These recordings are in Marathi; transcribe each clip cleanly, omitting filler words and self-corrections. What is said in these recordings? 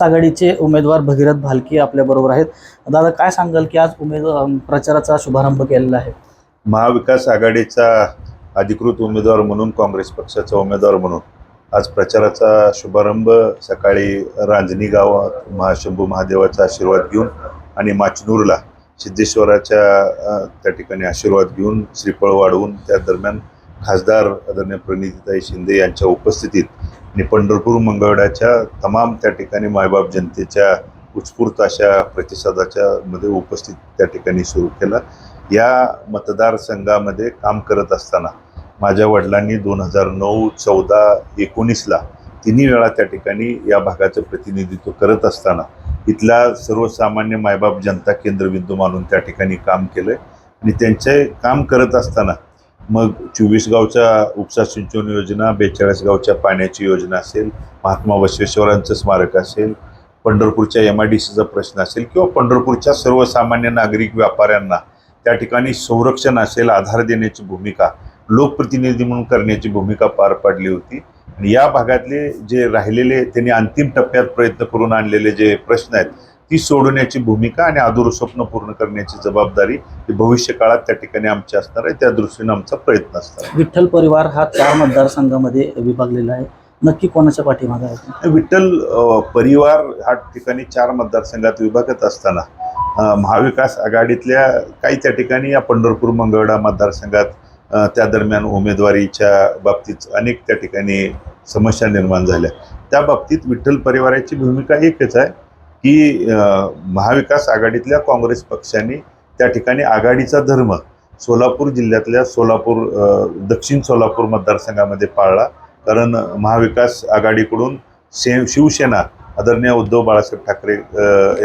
आघाडीचे उमेदवार भगीरथ भालके आपल्या बरोबर आहेत. दादा, काय सांगाल की आज प्रचाराचा शुभारंभ केलेला आहे? महाविकास आघाडीचा अधिकृत उमेदवार म्हणून, काँग्रेस पक्षाचा उमेदवार म्हणून आज प्रचाराचा शुभारंभ सकाळी रांजणी गावात महाशंभू महादेवाचा आशीर्वाद घेऊन आणि माचनूरला सिद्धेश्वराच्या त्या ठिकाणी आशीर्वाद घेऊन श्रीफळ वाढवून त्या दरम्यान खासदार आदरणीय प्रणितीताई शिंदे यांच्या उपस्थितीत आणि पंढरपूर मंगळवेढ्याच्या तमाम त्या ठिकाणी मायबाप जनतेच्या उत्स्फूर्त अशा प्रतिसादाच्या मध्ये उपस्थित त्या ठिकाणी सुरू केला. या मतदारसंघामध्ये काम करत असताना माझ्या वडिलांनी 2009, 14, 19ला तिन्ही वेळा त्या ठिकाणी या भागाचं प्रतिनिधित्व करत असताना इथला सर्वसामान्य मायबाप जनता केंद्रबिंदू मानून त्या ठिकाणी काम केलं आणि त्यांचे काम करत असताना मग 24 गावच्या उपसा सिंचन योजना, 42 गावच्या पाण्याची योजना असेल, महात्मा बसवेश्वरांचं स्मारक असेल, पंढरपूरच्या MIDCचा प्रश्न असेल किंवा पंढरपूरच्या सर्वसामान्य नागरिक व्यापाऱ्यांना त्या ठिकाणी संरक्षण असेल, आधार देण्याची भूमिका लोकप्रतिनिधी म्हणून करण्याची भूमिका पार पाडली होती. आणि या भागातले जे राहिलेले त्यांनी अंतिम टप्प्यात प्रयत्न करून आणलेले जे प्रश्न आहेत ती सोडवण्याची भूमिका आणि अधूर स्वप्न पूर्ण करण्याची जबाबदारी ही भविष्य काळात त्या ठिकाणी आमची असणार आहे. त्या दृष्टीने आमचा प्रयत्न असणार. विठ्ठल परिवार हा 4 मतदारसंघामध्ये विभागलेला आहे, नक्की कोणाच्या पाठीमागे आहे? विठ्ठल परिवार हा ठिकाणी 4 मतदारसंघात विभागत असताना महाविकास आघाडीतल्या काही त्या ठिकाणी या पंढरपूर मंगळवेढा मतदारसंघात त्या दरम्यान उमेदवारीच्या बाबतीत अनेक त्या ठिकाणी समस्या निर्माण झाल्या. त्या बाबतीत विठ्ठल परिवाराची भूमिका एकच आहे की महाविकास आघाडीतल्या काँग्रेस पक्षाने त्या ठिकाणी आघाडीचा धर्म सोलापूर जिल्ह्यातल्या दक्षिण सोलापूर मतदारसंघामध्ये पाळला. कारण महाविकास आघाडीकडून शिवसेना आदरणीय उद्धव बाळासाहेब ठाकरे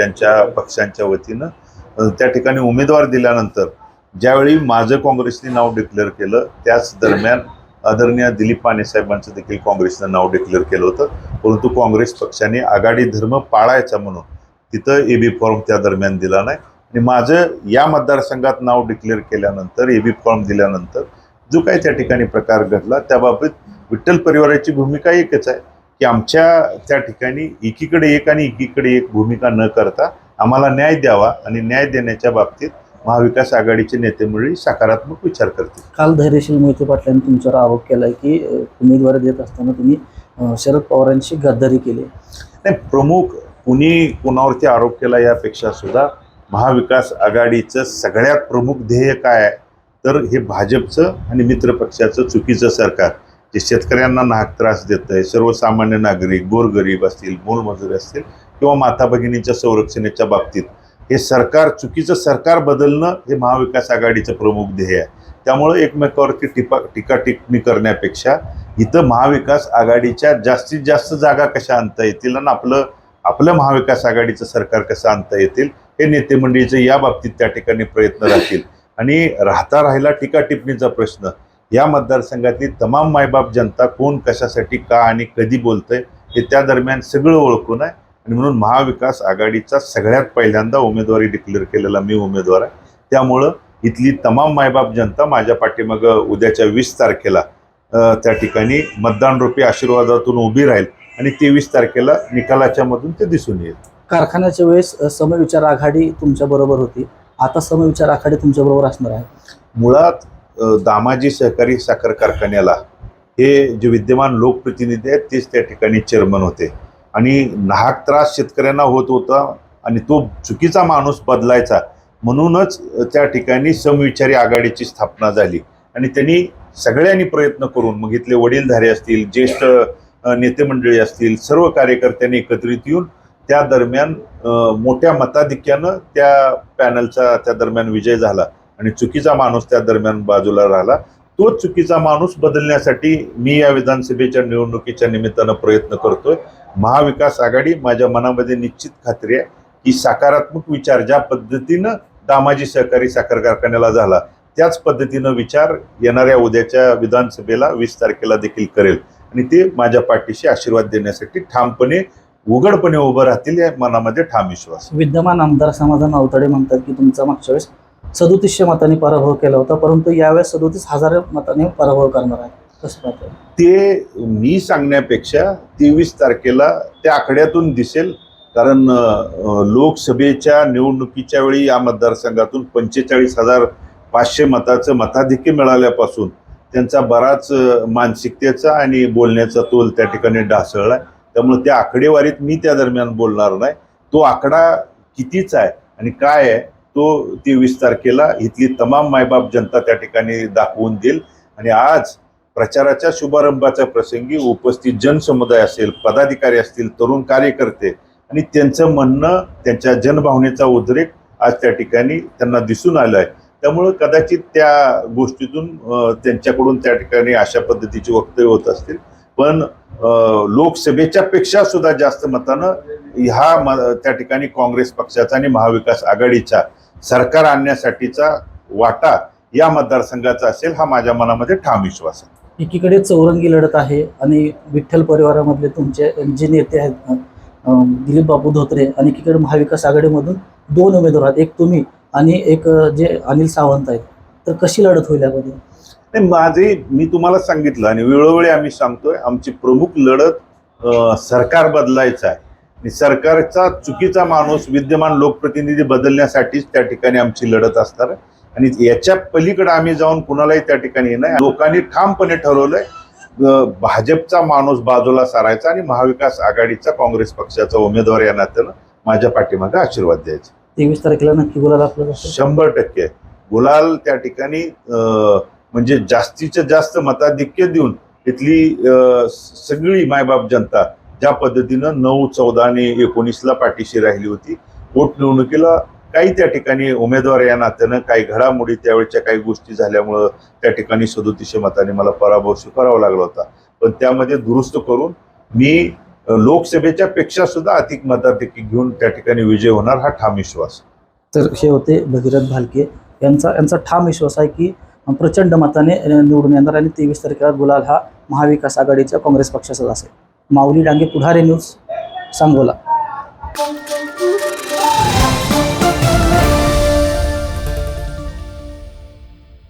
यांच्या पक्षांच्या वतीनं त्या ठिकाणी उमेदवार दिल्यानंतर ज्यावेळी माझं काँग्रेसने नाव डिक्लेअर केलं त्याच दरम्यान आदरणीय दिलीप माने साहेबांचं देखील काँग्रेसनं नाव डिक्लेअर केलं होतं. परंतु काँग्रेस पक्षाने आघाडी धर्म पाळायचा म्हणून तिथं AB फॉर्म त्या दरम्यान दिला नाही आणि माझं या मतदारसंघात नाव डिक्लेअर केल्यानंतर AB फॉर्म दिल्यानंतर जो काही त्या ठिकाणी प्रकार घडला त्याबाबत विठ्ठल परिवाराची भूमिका एकच आहे की आमच्या त्या ठिकाणी एकीकडे एक आणि एकीकडे एक भूमिका न करता आम्हाला न्याय द्यावा आणि न्याय देण्याच्या बाबतीत महाविकास आघाडीचे नेते मंडळी सकारात्मक विचार करतील. काल धैर्यशील मोहिते पाटलांनी तुमच्यावर आरोप केला की उमेदवारी देत असताना तुम्ही शरद पवारांची गद्दारी केली. नाही, प्रमुख कुणी कुणावरती आरोप केला यापेक्षा सुद्धा महाविकास आघाडीचं सगळ्यात प्रमुख ध्येय काय आहे तर हे भाजपचं आणि मित्रपक्षाचं चुकीचं सरकार जे शेतकऱ्यांना नाहक त्रास देत आहे, सर्वसामान्य नागरिक, गोरगरीब असतील, मोलमजूर असतील किंवा माता भगिनीच्या संरक्षणाच्या बाबतीत हे सरकार चुकीचं सरकार बदलणं हे महाविकास आघाडीचं प्रमुख ध्येय आहे. त्यामुळे एकमेकावरती टीका टिप्पणी करण्यापेक्षा इथं महाविकास आघाडीच्या जास्तीत जास्त जागा कशा आणता येतील आणि आपलं महाविकास आघाडीचं सरकार कसं आणता येतील हे नेते मंडळीचे या बाबतीत त्या ठिकाणी प्रयत्न राहतील. आणि राहिला टीका टिप्पणीचा प्रश्न, या मतदारसंघातली तमाम मायबाप जनता कोण कशासाठी का आणि कधी बोलतंय हे त्या दरम्यान सगळं ओळखून आहे. आणि म्हणून महाविकास आघाडीचा सगळ्यात पहिल्यांदा उमेदवारी डिक्लेअर केलेला मी उमेदवार आहे. त्यामुळं इथली तमाम मायबाप जनता माझ्या पाठीमागं उद्याच्या 20 तारखेला त्या ठिकाणी मतदान रूपी आशीर्वादातून उभी राहील आणि 23 तारखेला निकालाच्या मधून ते दिसून येईल. कारखान्याच्या वेळेस समविचार आघाडी तुमच्या बरोबर होती, आता समविचार आघाडी तुमच्या बरोबर असणार आहे? मुळात दामाजी सहकारी साखर कारखान्याला हे जे विद्यमान लोकप्रतिनिधी आहेत तेच त्या ठिकाणी चेअरमन होते आणि नाहक त्रास शेतकऱ्यांना होत होता आणि तो चुकीचा माणूस बदलायचा म्हणूनच त्या ठिकाणी समविचारी आघाडीची स्थापना झाली. आणि त्यांनी सगळ्यांनी प्रयत्न करून मग इथले वडीलधारे असतील, ज्येष्ठ नेते मंडळी असतील, सर्व कार्यकर्त्यांनी एकत्रित येऊन त्या दरम्यान मोठ्या मताधिक्यानं त्या पॅनलचा त्या दरम्यान विजय झाला आणि चुकीचा माणूस त्या दरम्यान बाजूला राहिला. तोच चुकीचा माणूस बदलण्यासाठी मी या विधानसभेच्या निवडणुकीच्या निमित्तानं प्रयत्न करतोय. महाविकास आघाडी माझ्या मनामध्ये निश्चित खात्री आहे की सकारात्मक विचार ज्या पद्धतीनं दामाजी सहकारी साखर कारखान्याला झाला त्याच पद्धतीनं विचार येणाऱ्या उद्याच्या विधानसभेला 20 तारखेला देखील करेल आणि ते माझ्या पाठीशी आशीर्वाद देण्यासाठी ठामपणे उघडपणे उभं राहतील या मनामध्ये ठाम विश्वास. विद्यमान आमदार समाधान आवताडे म्हणतात की तुमचा मागच्या वेळेस 3700 मतांनी पराभव केला होता, परंतु यावेळेस 37,000 मतांनी पराभव करणार आहे. कसं पाहतो? ते मी सांगण्यापेक्षा 23 तारखेला त्या आकड्यातून दिसेल कारण लोकसभेच्या निवडणुकीच्या वेळी या मतदारसंघातून 45,500 मताचं मताधिक्य मिळाल्यापासून त्यांचा बराच मानसिकतेचा आणि बोलण्याचा तोल त्या ठिकाणी ढासळला. त्यामुळे त्या आकडेवारीत मी त्या दरम्यान बोलणार नाही. तो आकडा कितीचा आहे आणि काय आहे तो 23 तारखेला इथली तमाम मायबाप जनता त्या ठिकाणी दाखवून देईल. आणि आज प्रचाराच्या शुभारंभाच्या प्रसंगी उपस्थित जनसमुदाय असेल, पदाधिकारी असतील, तरुण कार्यकर्ते आणि त्यांचं म्हणणं, त्यांच्या जनभावनेचा उद्रेक आज त्या ठिकाणी त्यांना दिसून आलं आहे. त्यामुळं कदाचित त्या गोष्टीतून त्यांच्याकडून त्या ठिकाणी अशा पद्धतीची वक्तव्य होत असतील. पण लोकसभेच्या पेक्षा सुद्धा जास्त मतानं त्या ठिकाणी काँग्रेस पक्षाचा आणि महाविकास आघाडीचा सरकार आणण्यासाठीचा वाटा या मतदारसंघाचा असेल हा माझ्या मनामध्ये ठाम विश्वास आहे. एकीकडे चौरंगी लढत आहे आणि विठ्ठल परिवारामधले तुमचे जे नेते आहेत दिलीप बापू धोत्रे आणि एकीकडे महाविकास आघाडीमधून 2 उमेदवार आहेत, एक तुम्ही आणि एक जे अनिल सावंत आहेत. तर कशी लढत होईल यामध्ये? नाही, मी तुम्हाला सांगितलं आणि वेळोवेळी आम्ही सांगतोय, आमची प्रमुख लढत सरकार बदलायचं आहे आणि सरकारचा चुकीचा माणूस विद्यमान लोकप्रतिनिधी बदलण्यासाठीच त्या ठिकाणी आमची लढत असणार आहे. आणि याच्या पलीकडे आम्ही जाऊन कुणालाही त्या ठिकाणी नाही. लोकांनी ठामपणे ठरवलंय भाजपचा माणूस बाजूला सारायचा आणि महाविकास आघाडीचा काँग्रेस पक्षाचा उमेदवार या नात्यानं माझ्या पाठीमागे आशीर्वाद द्यायचा. 23 तारखेला नक्की गुलाल आपल्याला 100% गुलाल त्या ठिकाणी म्हणजे जास्तीत जास्त मताधिक्य देऊन इथली सगळी मायबाप जनता ज्या पद्धतीनं 9, 14 आणि 19ला पाठीशी राहिली होती. पोटनिवडणुकीला काही त्या ठिकाणी उमेदवार या नात्यानं काही घडामोडी त्यावेळच्या काही गोष्टी झाल्यामुळं त्या ठिकाणी 3700 मतांनी मला पराभव स्वीकारावा लागला होता. पण त्यामध्ये दुरुस्त करून मी लोकसभेच्या पेक्षा सुद्धा अधिक मताधिक्य घेऊन त्या ठिकाणी विजय होणार हा ठाम विश्वास. तर हे होते भगीरथ भालके यांचा ठाम विश्वास आहे की प्रचंड मताने निवडून येणार आणि 23 तारखेला गुलाल हा महाविकास आघाडीच्या काँग्रेस पक्षाचाच असेल. माऊली डांगे, पुढारी न्यूज, सांगोला.